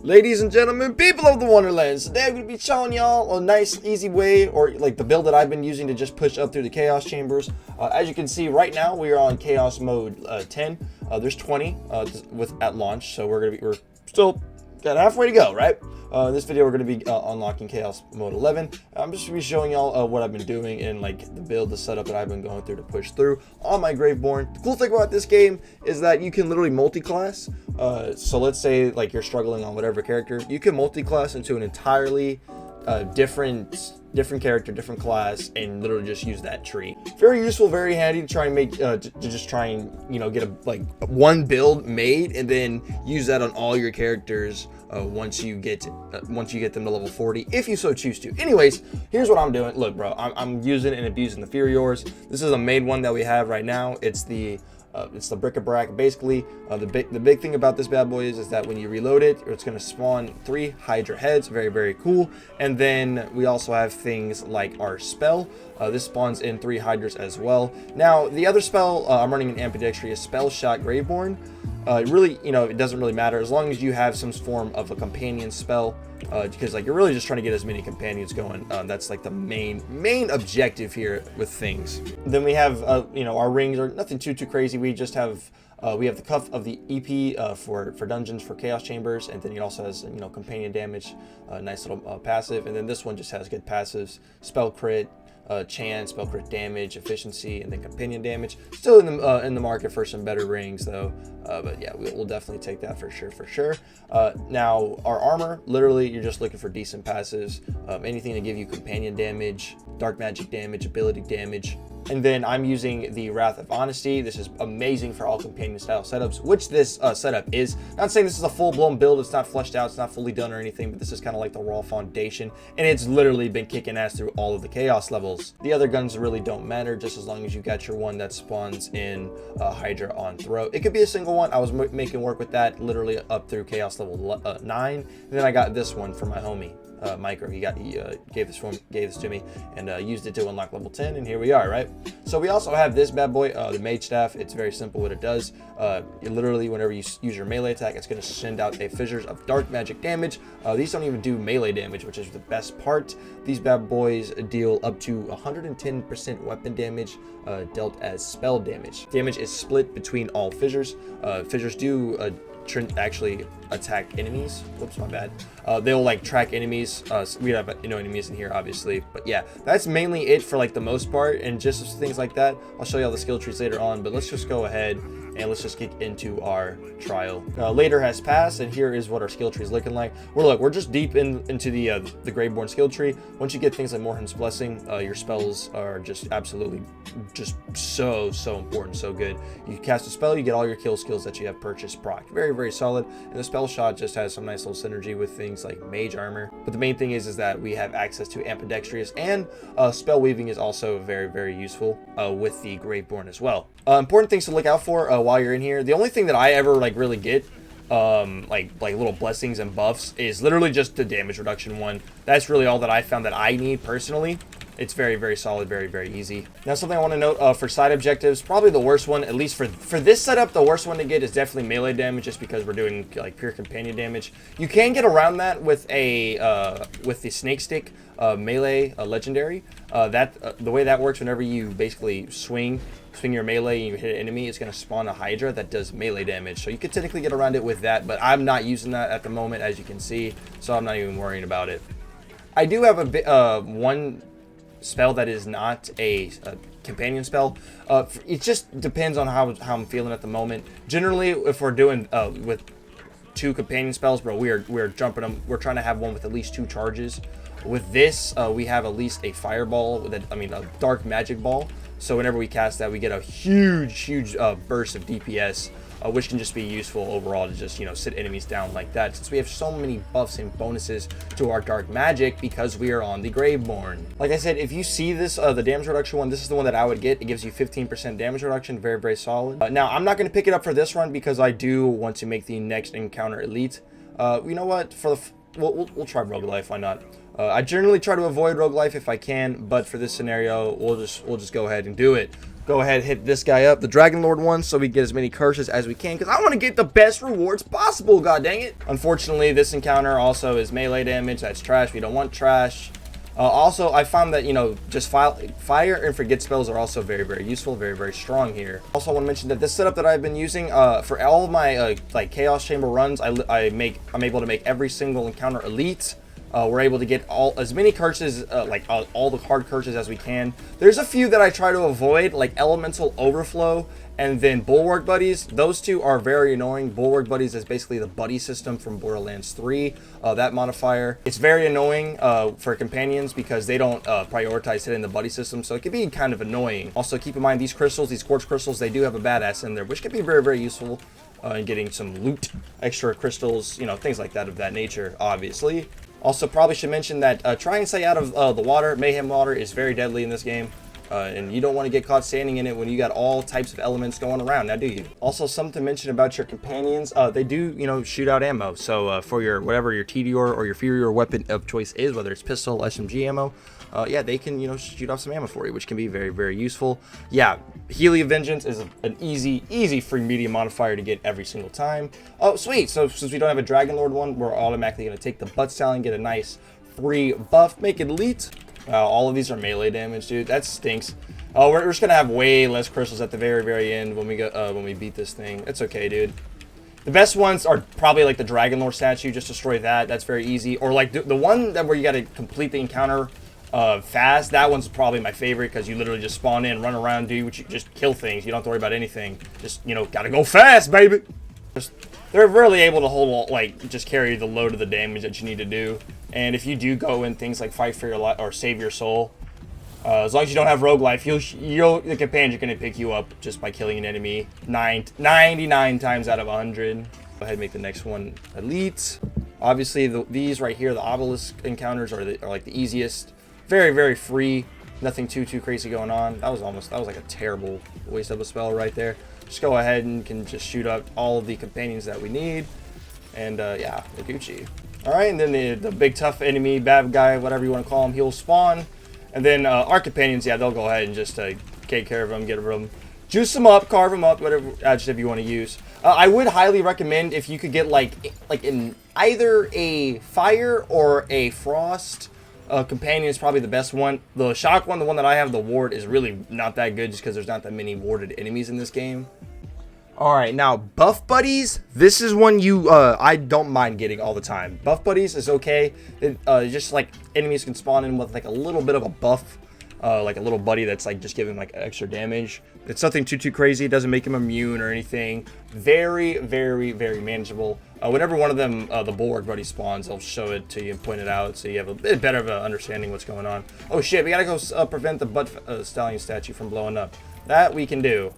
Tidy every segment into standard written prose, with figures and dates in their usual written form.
Ladies and gentlemen, people of the Wonderlands, today I'm going to be showing y'all a nice, easy way, or like the build that I've been using to just push up through the chaos chambers. As you can see right now, we are on chaos mode 10. There's 20 at launch, so we're still got halfway to go, right? In this video, we're going to be unlocking chaos mode 11. I'm just going to be showing y'all what I've been doing and like the build, the setup that I've been going through to push through on my Graveborn. The cool thing about this game is that you can literally multi-class. So let's say like you're struggling on whatever character, you can multi-class into an entirely different character, different class, and literally just use that tree. Very useful, very handy to try and make to just try and get a like one build made and then use that on all your characters once you get them to level 40, if you so choose to. Anyways, here's what I'm doing. Look, bro, I'm using and abusing the Furiors. This is a main one that we have right now. It's the bric-a-brac. Basically, the big thing about this bad boy is that when you reload it, it's going to spawn 3 Hydra heads. Very, very cool. And then we also have things like our spell. This spawns in 3 Hydras as well. Now, the other spell I'm running in ambidextrous spell shot Graveborn. Really, it doesn't really matter as long as you have some form of a companion spell. Because like you're really just trying to get as many companions going. That's like the main objective here with things. Then we have our rings are nothing too crazy. We just have we have the cuff of the EP for dungeons, for chaos chambers, and then it also has companion damage, nice little passive. And then this one just has good passives, spell crit, chance, spell crit damage, efficiency, and then companion damage. Still in the market for some better rings though, but yeah, we'll definitely take that for sure. Now our armor, literally you're just looking for decent passives, anything to give you companion damage, dark magic damage, ability damage. And then I'm using the Wrath of Honesty. This is amazing for all companion style setups, which this setup is. Not saying this is a full-blown build, it's not fleshed out, it's not fully done or anything, but this is kind of like the raw foundation, and it's literally been kicking ass through all of the chaos levels. The other guns really don't matter, just as long as you got your one that spawns in Hydra on throw. It could be a single one. I was making work with that literally up through chaos level 9, and then I got this one from my homie. Micro, he gave this to me and used it to unlock level 10, and here we are, right? So we also have this bad boy, the Mage Staff. It's very simple what it does. Literally, whenever you use your melee attack, it's going to send out a fissures of dark magic damage. These don't even do melee damage, which is the best part. These bad boys deal up to 110% weapon damage dealt as spell damage. Damage is split between all fissures. Fissures do actually attack enemies. Whoops, my bad. They'll like track enemies. We have enemies in here obviously, but yeah, that's mainly it for like the most part, and just things like that. I'll show you all the skill trees later on, but let's just go ahead and let's just get into our trial. Later has passed, and here is what our skill tree is looking like. We're just deep into the Graveborn skill tree. Once you get things like Morhen's Blessing, your spells are just absolutely just so important, so good. You cast a spell, you get all your kill skills that you have purchased proc. Very solid, and the spell shot just has some nice little synergy with things like mage armor. But the main thing is that we have access to ambidextrous, and spell weaving is also very useful with the Graveborn as well. Important things to look out for while you're in here. The only thing that I ever like really get like little blessings and buffs is literally just the damage reduction one. That's really all that I found that I need personally. It's very solid, very easy. Now, something I want to note for side objectives, probably the worst one, at least for this setup, the worst one to get is definitely melee damage, just because we're doing like pure companion damage. You can get around that with with the snake stick melee legendary. The way that works, whenever you basically swing your melee and you hit an enemy, it's going to spawn a Hydra that does melee damage. So you could technically get around it with that, but I'm not using that at the moment, as you can see, so I'm not even worrying about it. I do have one spell that is not a companion spell. It just depends on how I'm feeling at the moment. Generally, if we're doing with 2 companion spells, bro, we're jumping them. We're trying to have one with at least 2 charges. With this, we have at least a fireball, a dark magic ball. So whenever we cast that, we get a huge burst of DPS, which can just be useful overall to just sit enemies down like that, since we have so many buffs and bonuses to our dark magic because we are on the Graveborn. Like I said, if you see this the damage reduction one, this is the one that I would get. It gives you 15% damage reduction. Very solid. Now I'm not going to pick it up for this run because I do want to make the next encounter elite. You know what, we'll try Rogue Life. Why not? I generally try to avoid Rogue Life if I can, but for this scenario, we'll just go ahead and do it. go ahead, hit this guy up, the Dragon Lord one, so we get as many curses as we can, because I want to get the best rewards possible, god dang it. Unfortunately, this encounter also is melee damage. That's trash. We don't want trash. Also, I found that, you know, just fire and forget spells are also very, very useful, very, very strong here. Also, I want to mention that this setup that I've been using for all of my like Chaos Chamber runs, I'm able to make every single encounter elite. We're able to get as many curses, like all the hard curses as we can. There's a few that I try to avoid, like Elemental Overflow and then Bulwark Buddies. Those two are very annoying. Bulwark Buddies is basically the buddy system from Borderlands 3, that modifier. It's very annoying for companions because they don't prioritize hitting the buddy system, so it can be kind of annoying. Also, keep in mind these crystals, these quartz crystals, they do have a badass in there, which can be very, very useful in getting some loot, extra crystals, you know, things like that of that nature, obviously. Also, probably should mention that try and stay out of the water. Mayhem water is very deadly in this game. And you don't want to get caught standing in it when you got all types of elements going around, now do you? Also, something to mention about your companions, they do, you know, shoot out ammo. So for your, whatever your TDR or your Furior weapon of choice is, whether it's pistol, SMG ammo, yeah, they can, you know, shoot off some ammo for you, which can be very, very useful. Yeah, Healy Vengeance is an easy free media modifier to get every single time. Oh, sweet. So since we don't have a Dragon Lord one, we're automatically going to take the Butt Stallion, get a nice free buff, make it elite. All of these are melee damage, dude. That stinks. We're just gonna have way less crystals at the very, very end when we go when we beat this thing. It's okay, dude. The best ones are probably like the Dragon Lord statue. Just destroy that. That's very easy. Or like the one that where you gotta complete the encounter fast. That one's probably my favorite because you literally just spawn in, run around, do what you just kill things. You don't have to worry about anything. Just, you know, gotta go fast, baby. They're really able to hold, like, just carry the load of the damage that you need to do. And if you do go in things like fight for your life or save your soul, as long as you don't have rogue life, the companions are going to pick you up just by killing an enemy 99 times out of 100. Go ahead and make the next one elite. Obviously, these right here, the obelisk encounters are like the easiest. Very, very free. Nothing too crazy going on. That was like a terrible waste of a spell right there. Just go ahead and can just shoot up all of the companions that we need. And yeah, we're Gucci. Alright, and then the big tough enemy, bad guy, whatever you want to call him, he'll spawn. And then our companions, yeah, they'll go ahead and just take care of them, get rid of them. Juice them up, carve them up, whatever adjective you want to use. I would highly recommend if you could get like in either a fire or a frost companion is probably the best one. The shock one, the one that I have, the ward, is really not that good just because there's not that many warded enemies in this game. Alright, now buff buddies, this is one you I don't mind getting all the time. Buff buddies is okay. Just like enemies can spawn in with like a little bit of a buff, like a little buddy that's like just giving like extra damage. It's nothing too crazy. It doesn't make him immune or anything. Very, very, very manageable. Whenever one of them, the Bulwark buddy spawns, they'll show it to you and point it out so you have a bit better of an understanding what's going on. Oh shit, we gotta go prevent the Butt Stallion statue from blowing up. That we can do.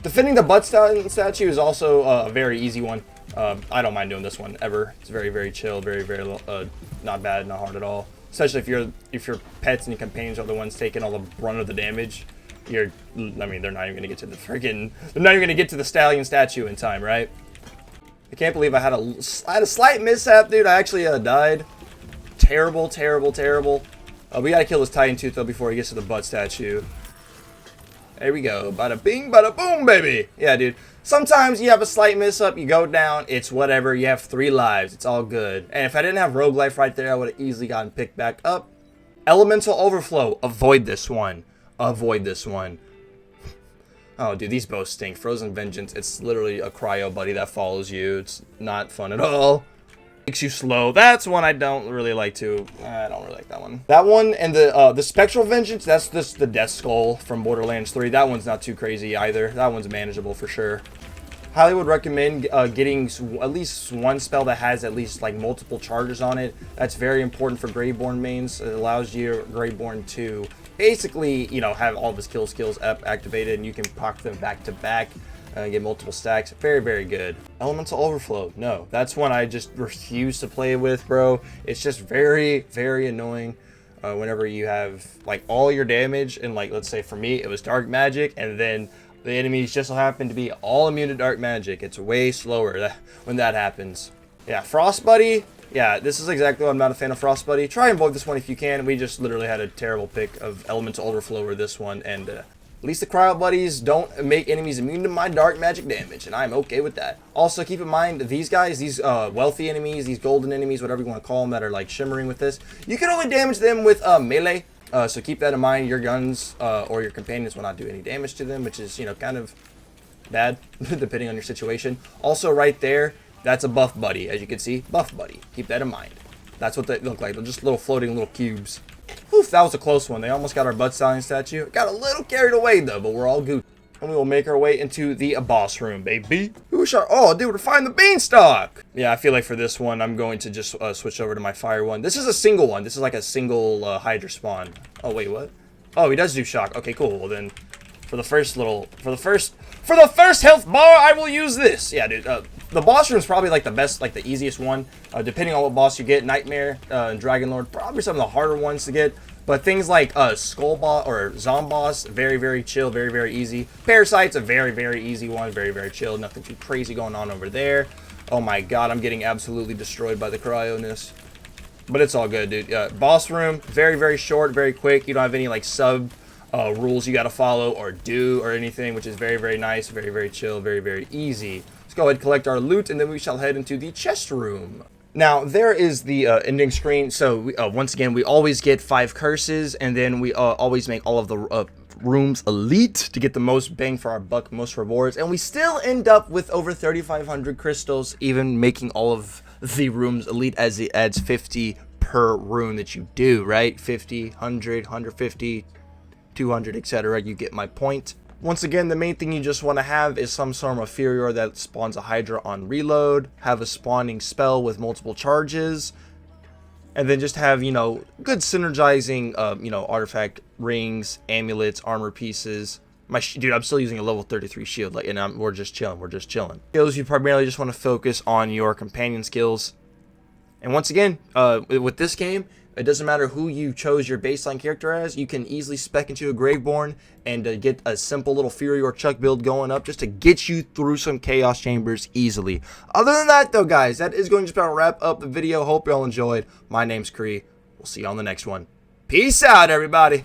Defending the Butt Stallion statue is also a very easy one. I don't mind doing this one ever. It's very, very chill, very, very not bad, not hard at all. Especially if your pets and your companions are the ones taking all the brunt of the damage. I mean, they're not even gonna get to the they're not even gonna get to the Stallion statue in time, right? I can't believe I had a slight mishap, dude. I actually died. Terrible, terrible, terrible. We gotta kill this Titan Tooth though before he gets to the Butt statue. There we go. Bada bing, bada boom, baby. Yeah, dude. Sometimes you have a slight miss up, you go down, it's whatever. You have 3 lives. It's all good. And if I didn't have rogue life right there, I would have easily gotten picked back up. Elemental Overflow. Avoid this one. Avoid this one. Oh, dude, these both stink. Frozen Vengeance. It's literally a cryo buddy that follows you. It's not fun at all. Makes you slow. That's one I don't really like too. I don't really like that one. That one and the Spectral Vengeance, that's just the Death Skull from Borderlands 3. That one's not too crazy either. That one's manageable for sure. Highly would recommend getting at least one spell that has at least like multiple charges on it. That's very important for Greyborn mains. It allows your Greyborn to basically, you know, have all of his kill skills activated, and you can proc them back to back. Get multiple stacks. Very, very good. Elemental Overflow. No, that's one I just refuse to play with, bro. It's just very, very annoying whenever you have like all your damage and like, let's say for me, it was dark magic, and then the enemies just so happen to be all immune to dark magic. It's way slower when that happens. Yeah, Frost Buddy. Yeah, this is exactly why I'm not a fan of Frost Buddy. Try and avoid this one if you can. We just literally had a terrible pick of Elemental Overflow or this one, and least the cryo buddies don't make enemies immune to my dark magic damage, and I'm okay with that. Also, keep in mind, these guys, these wealthy enemies, these golden enemies, whatever you want to call them, that are like shimmering with this, you can only damage them with melee. So keep that in mind. Your guns or your companions will not do any damage to them, which is, you know, kind of bad depending on your situation. Also, right there, that's a buff buddy, as you can see, buff buddy. Keep that in mind. That's what they look like. They're just little floating little cubes. Oof, that was a close one. They almost got our butt stallion statue. Got a little carried away though, but we're all good. And we will make our way into the boss room, baby. Who shot? Oh, dude, we're finding the beanstalk. Yeah, I feel like for this one, I'm going to just switch over to my fire one. This is a single one. This is like a single Hydra spawn. Oh wait, what? Oh, he does do shock. Okay, cool. Well then, for the first health bar, I will use this. Yeah, dude. The boss room is probably like the best, like the easiest one, depending on what boss you get. Nightmare and Dragon Lord, probably some of the harder ones to get. But things like Skull Boss or Zomboss, very, very chill, very, very easy. Parasite's a very, very easy one, very, very chill. Nothing too crazy going on over there. Oh my god, I'm getting absolutely destroyed by the cryo-ness. But it's all good, dude. Boss room, very, very short, very quick. You don't have any like sub rules you got to follow or do or anything, which is very, very nice, very, very chill, very, very easy. Let's go ahead and collect our loot, and then we shall head into the chest room. Now, there is the ending screen. So, once again, we always get 5 curses, and then we always make all of the rooms elite to get the most bang for our buck, most rewards. And we still end up with over 3,500 crystals, even making all of the rooms elite, as it adds 50 per room that you do, right? 50, 100, 150, 200, etc. You get my point. Once again, the main thing you just want to have is some sort of inferior that spawns a Hydra on reload, have a spawning spell with multiple charges, and then just have, you know, good synergizing, you know, artifact rings, amulets, armor pieces. Dude, I'm still using a level 33 shield, like, and we're just chilling, Skills, you primarily just want to focus on your companion skills. And once again, with this game, it doesn't matter who you chose your baseline character as. You can easily spec into a Graveborn and get a simple little Fury or Chuck build going up just to get you through some Chaos Chambers easily. Other than that, though, guys, that is going to just about wrap up the video. Hope you all enjoyed. My name's Kree. We'll see you on the next one. Peace out, everybody.